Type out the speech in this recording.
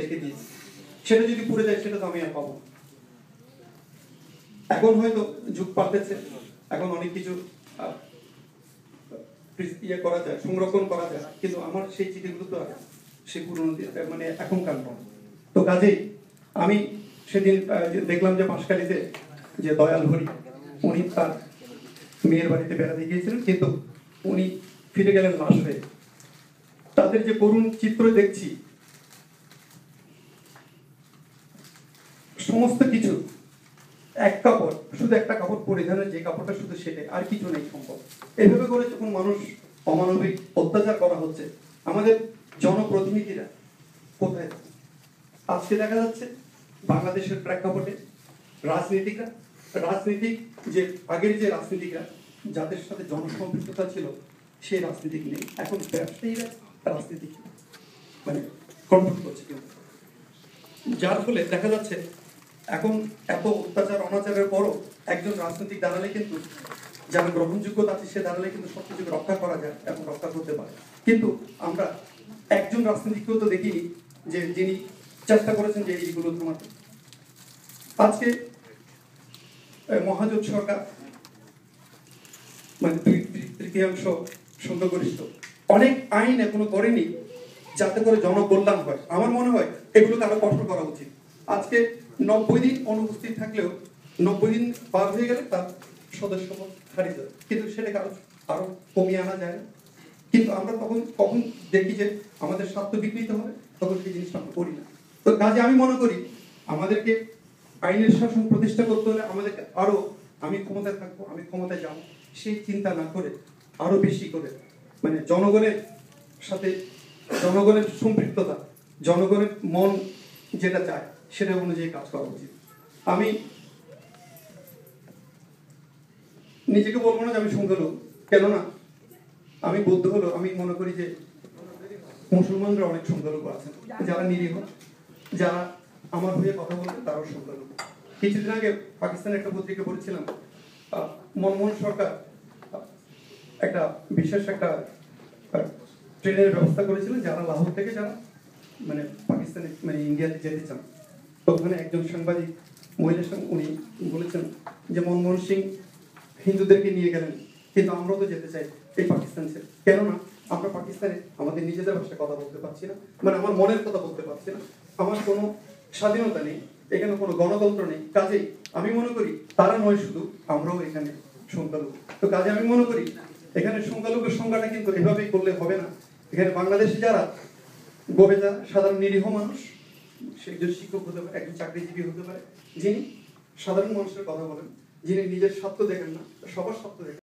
রেখে দিয়েছি, সেটা যদি পুড়ে যায় সেটা তো আমি আর পাবো না। এখন হয়তো যুগ পাল্টেছে, এখন অনেক কিছু ইয়ে করা যায়, সংরক্ষণ করা যায়, কিন্তু আমার সেই চিঠিগুলো তো সে পুরনো মানে এখনকার নয়। তো কাজেই আমি সেদিন দেখলাম যে বাঁশখালীতে যে দয়াল হরি, উনি তার মেয়ের বাড়িতে বেড়াতে গিয়েছিলেন, কিন্তু উনি ফিরে গেলেন লাশ হয়ে। তাদের যে করুণ চিত্র দেখছি, সমস্ত কিছু এক কাপড়, শুধু একটা কাপড় পরিধানের, যে কাপড়টা শুধু সেটা, আর কিছু নেই সম্ভব। এইভাবে করে যখন মানুষ অমানবিক অত্যাচার করা হচ্ছে, আমাদের জনপ্রতিনিধিরা কোথায়? আজকে দেখা যাচ্ছে বাংলাদেশের প্রেক্ষাপটে রাজনীতিক যে আগের যে রাজনীতিকরা যাদের সাথে জনসম্পৃক্ততা ছিল, সেই রাজনীতিক নেই। এখন ব্যবসায়ীরা রাজনীতিক মানে কন্ট্রোল করছে, যার ফলে দেখা যাচ্ছে এখন এত অত্যাচার অনাচারের পরও একজন রাজনৈতিক দাঁড়ালে কিন্তু, যার গ্রহণযোগ্যতা আছে সে দাঁড়ালে কিন্তু সবকিছু রক্ষা করা যায় এবং রক্ষা করতে পারে। কিন্তু আমরা একজন রাজনীতিককেও তো দেখিনি যে যিনি চেষ্টা করেছেন যে এইগুলো থামাতে। আজকে মহাজোট সরকার মানে 2/3 সংখ্যাগরিষ্ঠ অনেক আইন এখনো করেনি যাতে করে জনকল্যাণ হয়। আমার মনে হয় এগুলোকে আরো কঠোর করা উচিত। আজকে 90 দিন অনুপস্থিত থাকলেও 90 দিন পার হয়ে গেলে তার সদস্য হারিয়ে যাবে, কিন্তু সেটাকে আরো কমিয়ে আনা যায় না। কিন্তু আমরা কখন দেখি যে আমাদের স্বার্থ বিকৃত হবে, তখন সেই জিনিসটা আমরা করি না। তো কাজে আমি মনে করি আমাদেরকে আইনের শাসন প্রতিষ্ঠা করতে হলে আমাদেরকে আরো, আমি ক্ষমতায় থাকবো, আমি ক্ষমতায় যাবো, সেই চিন্তা না করে আরো বেশি করে মানে জনগণের সাথে, জনগণের সম্পৃক্ততা, জনগণের মন যেটা চায় সেটা অনুযায়ী কাজ করা উচিত। আমি নিজেকে বলবো না যে আমি সংখ্যালঘু, কেননা আমি বৌদ্ধ হলো, আমি মনে করি যে মুসলমানরা অনেক সংখ্যালঘু আছেন, যারা নিরীহ, যারা আমার হয়ে কথা বলবে তারাও সংখ্যালঘু। কিছুদিন আগে পাকিস্তানের একটা পত্রিকা পড়েছিলাম, মনমোহন সরকার একটা বিশেষ একটা ট্রেনের ব্যবস্থা করেছিলেন যারা লাহোর থেকে যারা মানে পাকিস্তানে মানে ইন্ডিয়াতে যেতে চান। তো ওখানে একজন সাংবাদিক মহিলার সঙ্গে উনি বলেছেন যে মনমোহন সিং হিন্দুদেরকে নিয়ে গেলেন, কিন্তু আমরাও তো যেতে চাই এই পাকিস্তান ছেড়ে, কেননা আমরা পাকিস্তানে আমাদের নিজেদের ভাষায় কথা বলতে পারছি না, মানে আমার মনের কথা বলতে পারছি না, আমার কোনো স্বাধীনতা নেই, এখানে কোনো গণতন্ত্র নেই। কাজেই আমি মনে করি তারা নয়, শুধু আমরাও এখানে সংখ্যালঘু। তো কাজে আমি মনে করি এখানে সংখ্যালঘুর সংখ্যাটা কিন্তু এভাবেই করলে হবে না। এখানে বাংলাদেশে যারা সাধারণ নিরীহ মানুষ, সে একজন শিক্ষক হতে পারে, একজন চাকরিজীবী হতে পারে, যিনি সাধারণ মানুষের কথা বলেন, যিনি নিজের স্বার্থ দেখেন না, সবার স্বার্থ দেখেন।